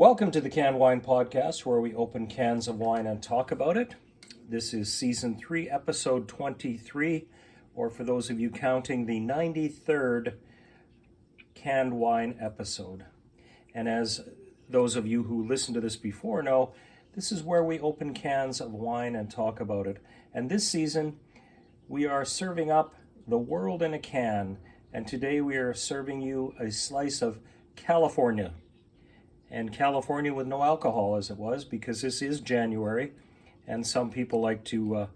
Welcome to the Canned Wine Podcast, where we open cans of wine and talk about it. This is Season 3, Episode 23, or for those of you counting, the 93rd canned wine episode. And as those of you who listened to this before know, this is where we open cans of wine and talk about it. And this season, we are serving up the world in a can. And today we are serving you a slice of California. And California with no alcohol, as it was, because this is January. And some people like to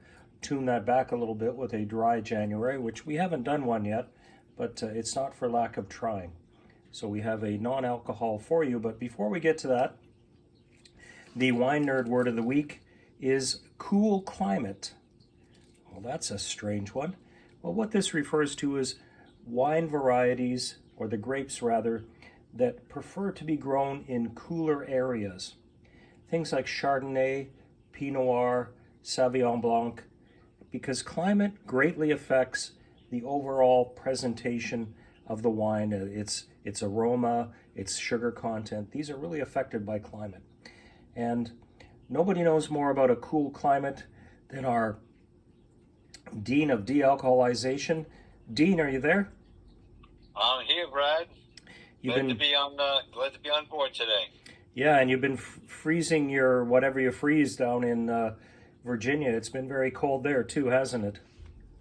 tune that back a little bit with a dry January, which we haven't done one yet, but it's not for lack of trying. So we have a non-alcohol for you. But before we get to that, the wine nerd word of the week is cool climate. Well, that's a strange one. Well, what this refers to is wine varieties, or the grapes rather, that prefer to be grown in cooler areas. Things like Chardonnay, Pinot Noir, Sauvignon Blanc, because climate greatly affects the overall presentation of the wine, its aroma, its sugar content. These are really affected by climate. And nobody knows more about a cool climate than our Dean of De-alcoholization. Dean, are you there? I'm here, Brad. Glad to be on board today. Yeah, and you've been freezing your whatever you freeze down in Virginia. It's been very cold there too, hasn't it?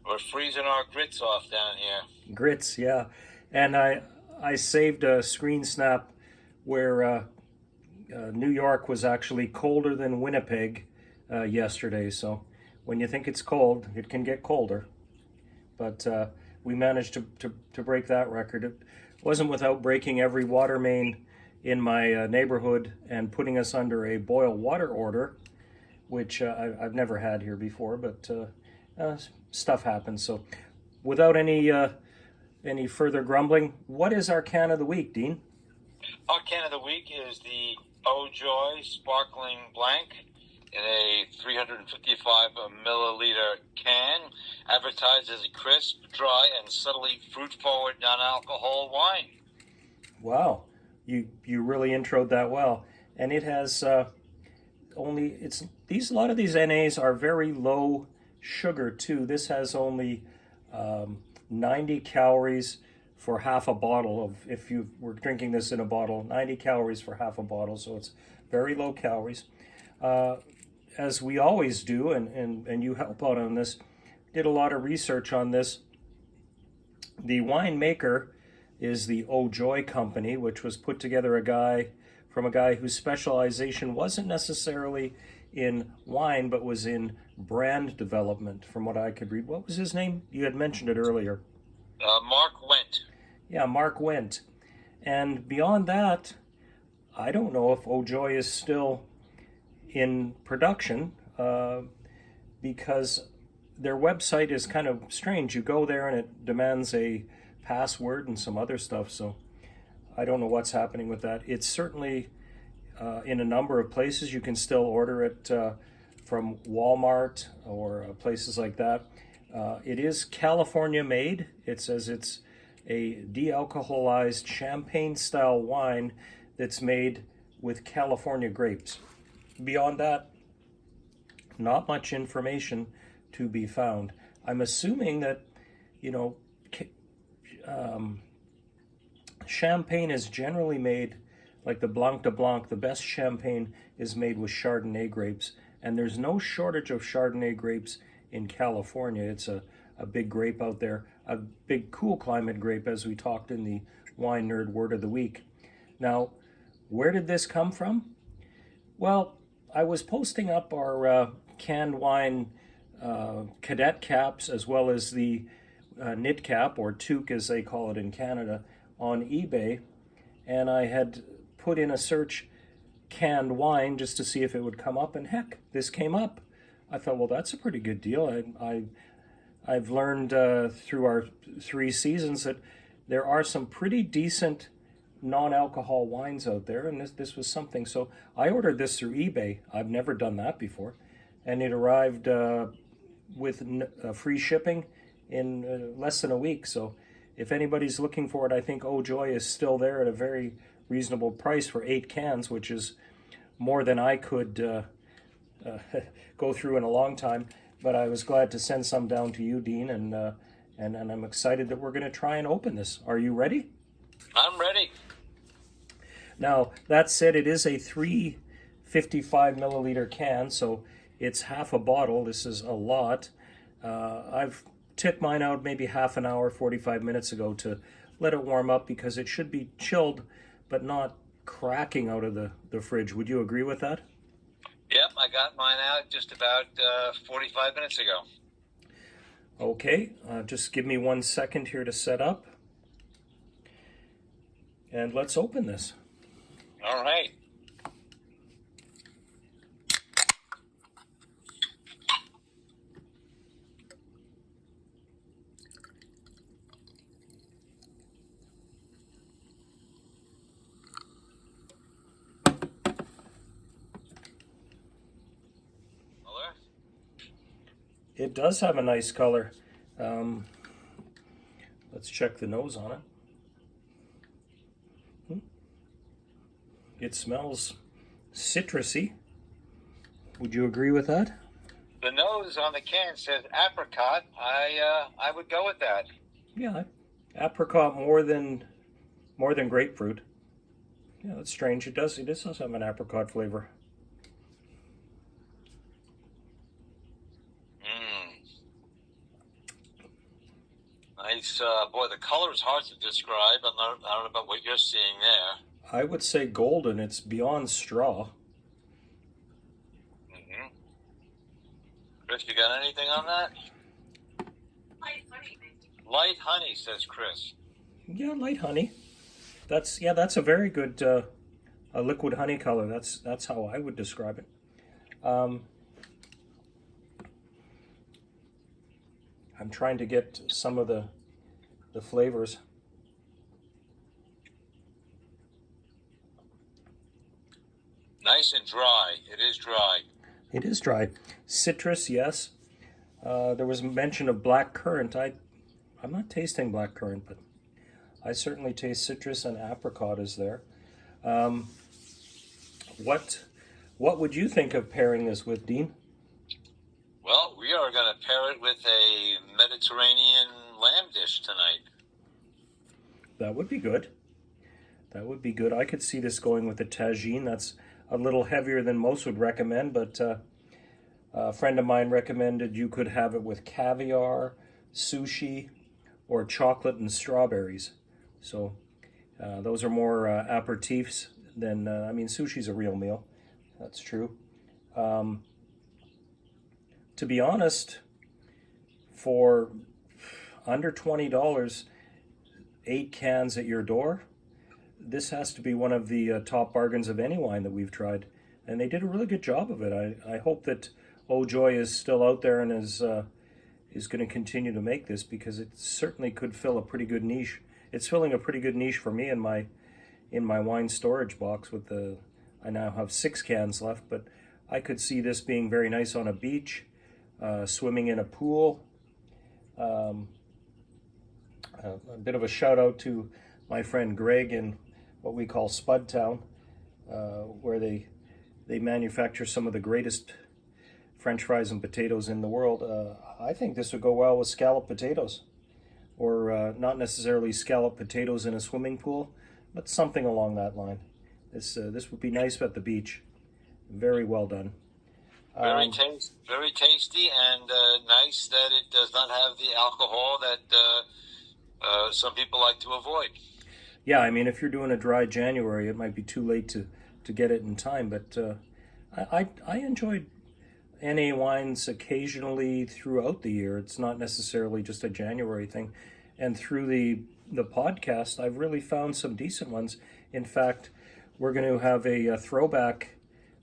We're freezing our grits off down here. Grits, yeah. And I saved a screen snap where New York was actually colder than Winnipeg yesterday. So when you think it's cold, it can get colder. But we managed to break that record. It wasn't without breaking every water main in my neighborhood and putting us under a boil water order, which I've never had here before, but stuff happens. So without any further grumbling, what is our can of the week, Dean? Our can of the week is the Ojoy Sparkling Blanc in a 355 milliliter can, advertised as a crisp, dry, and subtly fruit-forward non-alcohol wine. Wow, you really introed that well, and it has a lot of these NAs are very low sugar too. This has only 90 calories for half a bottle of, if you were drinking this in a bottle, 90 calories for half a bottle, so it's very low calories. As we always do, and you help out on this, did a lot of research on this. The winemaker is the Ojoy company, which was put together from a guy whose specialization wasn't necessarily in wine, but was in brand development, from what I could read. What was his name? You had mentioned it earlier. Mark Wendt. Yeah, Mark Wendt. And beyond that, I don't know if Ojoy is still in production because their website is kind of strange. You go there and it demands a password and some other stuff, so I don't know what's happening with that. It's certainly in a number of places. You can still order it from Walmart or places like that. It is California made. It says it's a de-alcoholized champagne style wine that's made with California grapes. Beyond that, not much information to be found. I'm assuming that, champagne is generally made, like the Blanc de Blanc, the best champagne is made with Chardonnay grapes, and there's no shortage of Chardonnay grapes in California. It's a big grape out there, a big cool climate grape, as we talked in the Wine Nerd Word of the Week. Now, where did this come from? Well, I was posting up our canned wine cadet caps, as well as the knit cap, or toque as they call it in Canada, on eBay, and I had put in a search canned wine just to see if it would come up, and heck, this came up. I thought, well, that's a pretty good deal. I've learned through our 3 seasons that there are some pretty decent non-alcohol wines out there, and this was something. So I ordered this through eBay. I've never done that before, and it arrived with free shipping in less than a week. So if anybody's looking for it, I think Ojoy is still there at a very reasonable price for 8 cans, which is more than I could go through in a long time. But I was glad to send some down to you, Dean, and I'm excited that we're going to try and open this. Are you ready? I'm ready. Now, that said, it is a 355 milliliter can, so it's half a bottle. This is a lot. I've took mine out maybe half an hour, 45 minutes ago to let it warm up because it should be chilled, but not cracking out of the fridge. Would you agree with that? Yep, I got mine out just about 45 minutes ago. Okay, just give me 1 second here to set up. And let's open this. All right. It does have a nice color. Let's check the nose on it. It smells citrusy. Would you agree with that? The nose on the can says apricot. I would go with that. Yeah, apricot more than grapefruit. Yeah, that's strange. It does have an apricot flavor. Nice. Boy, the color is hard to describe. I don't know about what you're seeing there. I would say golden. It's beyond straw. Mm-hmm. Chris, you got anything on that? Light honey. Light honey, says Chris. Yeah, light honey. That's a very good a liquid honey color. That's how I would describe it. I'm trying to get some of the flavors. Nice and dry. It is dry. It is dry. Citrus, yes. There was mention of black currant. I'm not tasting black currant, but I certainly taste citrus, and apricot is there. What would you think of pairing this with, Dean? Well, we are going to pair it with a Mediterranean lamb dish tonight. That would be good. That would be good. I could see this going with a tagine. That's a little heavier than most would recommend, but a friend of mine recommended you could have it with caviar, sushi, or chocolate and strawberries. So those are more aperitifs than, sushi's a real meal. That's true. To be honest, for under $20, 8 cans at your door, this has to be one of the top bargains of any wine that we've tried. And they did a really good job of it. I hope that Ojoy is still out there and is going to continue to make this, because it certainly could fill a pretty good niche. It's filling a pretty good niche for me in my wine storage box. I now have 6 cans left, but I could see this being very nice on a beach, swimming in a pool. A bit of a shout out to my friend Greg in what we call Spud Town, where they manufacture some of the greatest French fries and potatoes in the world. I think this would go well with scalloped potatoes, or not necessarily scalloped potatoes in a swimming pool, but something along that line. This would be nice at the beach. Very well done. Very tasty, and nice that it does not have the alcohol that some people like to avoid. Yeah, I mean, if you're doing a dry January, it might be too late to get it in time. But I enjoyed NA wines occasionally throughout the year. It's not necessarily just a January thing. And through the podcast, I've really found some decent ones. In fact, we're going to have a throwback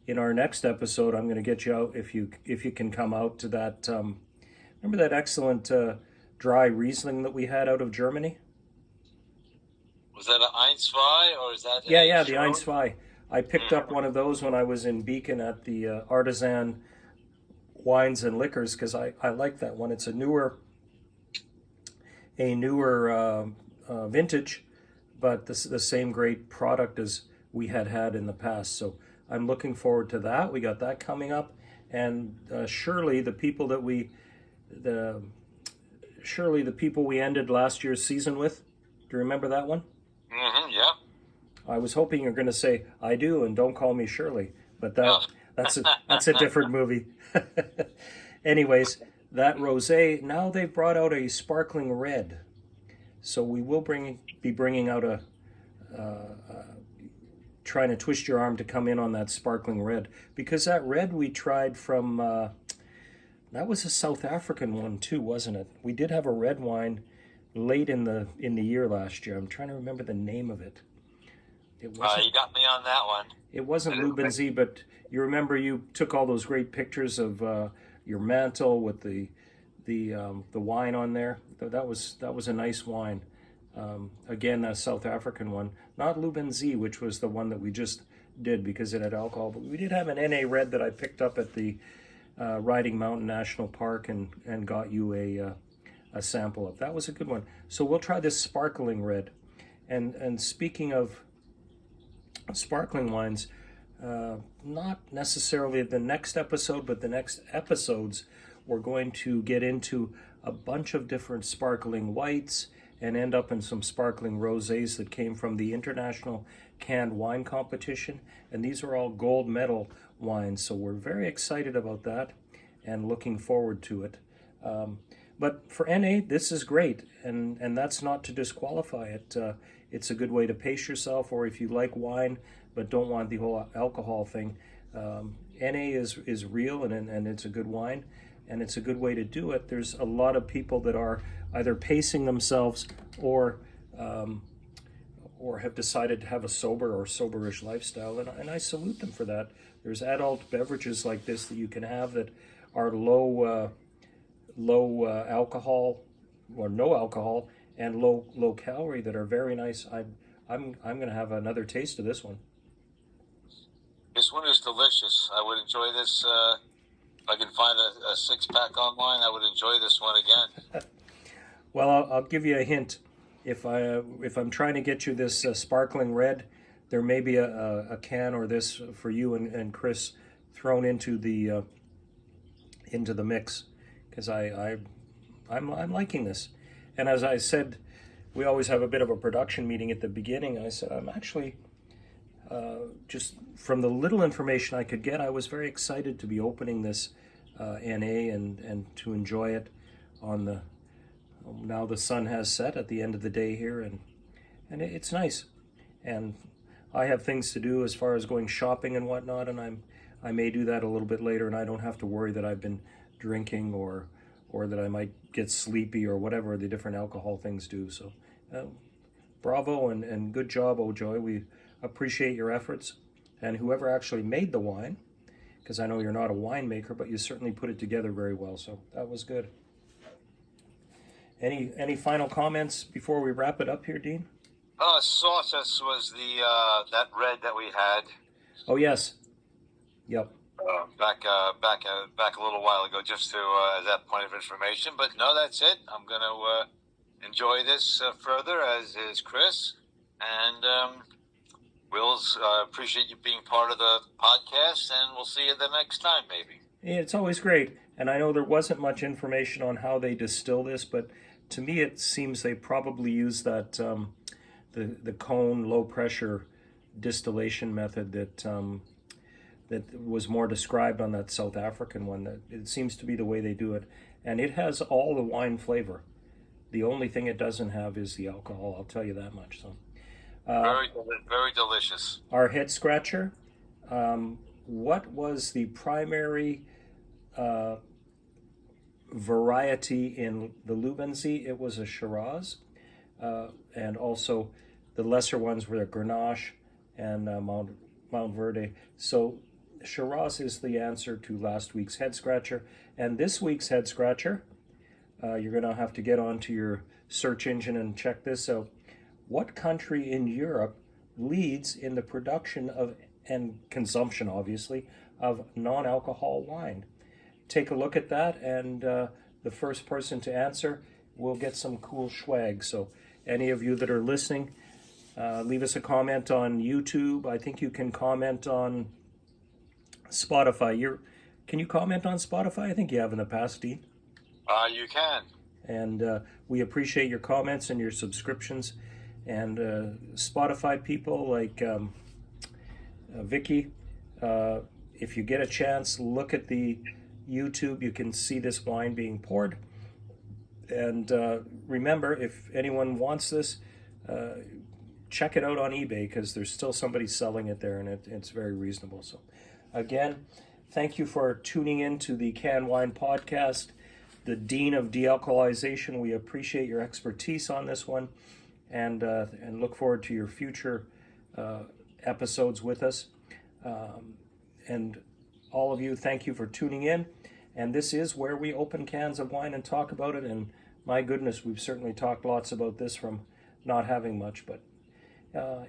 in our next episode. I'm going to get you out if you can come out to that. Remember that excellent dry Riesling that we had out of Germany? Was that an 1-2 or is that? Yeah, the 1-2. I picked up one of those when I was in Beacon at the Artisan Wines and Liquors, because I like that one. It's a newer vintage, but the same great product as we had in the past. So I'm looking forward to that. We got that coming up, and surely the people we ended last year's season with. Do you remember that one? Mm-hmm, yeah. I was hoping you're going to say I do and don't call me Shirley, but No. that's a different movie. Anyways, that rosé, now they've brought out a sparkling red, so we will be bringing out a trying to twist your arm to come in on that sparkling red, because that red we tried from that was a South African one too, wasn't it? We did have a red wine late in the year last year. I'm trying to remember the name of it. It wasn't, You got me on that one. it wasn't Lubenzie, but you remember you took all those great pictures of your mantle with the wine on there. That was a nice wine. Again, a South African one, not Lubenzie, which was the one that we just did because it had alcohol. But we did have an NA red that I picked up at the Riding Mountain National Park and got you a sample of. That was a good one. So we'll try this sparkling red. And speaking of sparkling wines, not necessarily the next episode, but the next episodes, we're going to get into a bunch of different sparkling whites and end up in some sparkling rosés that came from the International Canned Wine Competition. And these are all gold medal wines, so we're very excited about that and looking forward to it. But for NA, this is great, and that's not to disqualify it. It's a good way to pace yourself, or if you like wine but don't want the whole alcohol thing, NA is real, and it's a good wine, and it's a good way to do it. There's a lot of people that are either pacing themselves or have decided to have a sober or soberish lifestyle, and I salute them for that. There's adult beverages like this that you can have that are low alcohol or no alcohol and low calorie that are very nice. I'm going to have another taste of this one. This one is delicious. I would enjoy this. If I can find a 6-pack online, I would enjoy this one again. Well, I'll give you a hint. If I'm trying to get you this sparkling red, there may be a can or this for you and Chris thrown into the mix, because I'm liking this. And as I said, we always have a bit of a production meeting at the beginning. I said I'm actually just from the little information I could get, I was very excited to be opening this NA and to enjoy it on the. Now the sun has set at the end of the day here, and it's nice. And I have things to do as far as going shopping and whatnot, and I may do that a little bit later, and I don't have to worry that I've been drinking or that I might get sleepy or whatever the different alcohol things do. So bravo and good job, Ojoy. We appreciate your efforts, and whoever actually made the wine, because I know you're not a winemaker, but you certainly put it together very well, so that was good. Any final comments before we wrap it up here, Dean? Sauces was the that red that we had. Oh yes, yep. Back a little while ago, just to as that point of information. But no, that's it. I'm going to enjoy this further, as is Chris, and we'll appreciate you being part of the podcast, and we'll see you the next time, maybe. Yeah, it's always great, and I know there wasn't much information on how they distill this, but to me it seems they probably use that the cone low pressure distillation method that was more described on that South African one. That it seems to be the way they do it, and it has all the wine flavor. The only thing it doesn't have is the alcohol. I'll tell you that much. So, very delicious. Our head scratcher. What was the primary variety in the Lubenzie? It was a Shiraz, and also the lesser ones were the Grenache and Mount Verde. So Shiraz is the answer to last week's head scratcher, and this week's head scratcher. You're going to have to get onto your search engine and check this out. What country in Europe leads in the production of and consumption, obviously, of non-alcohol wine? Take a look at that, and the first person to answer will get some cool swag. So any of you that are listening, Leave us a comment on YouTube. I think you can comment on Spotify. Can you comment on Spotify? I think you have in the past, Dean. You can. And we appreciate your comments and your subscriptions. And Spotify people like Vicky, if you get a chance, look at the YouTube. You can see this wine being poured. And remember, if anyone wants this, check it out on eBay, because there's still somebody selling it there, and it's very reasonable. So again, thank you for tuning in to the Can Wine Podcast. The Dean of De-alcoholization, we appreciate your expertise on this one, and look forward to your future episodes with us. And all of you, thank you for tuning in. And this is where we open cans of wine and talk about it. And my goodness, we've certainly talked lots about this from not having much, but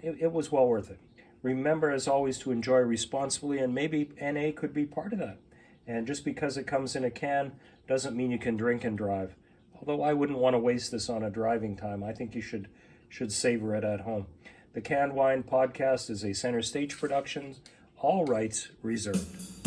it was well worth it. Remember, as always, to enjoy responsibly, and maybe NA could be part of that. And just because it comes in a can doesn't mean you can drink and drive. Although I wouldn't want to waste this on a driving time. I think you should savor it at home. The Canned Wine Podcast is a Center Stage production. All rights reserved.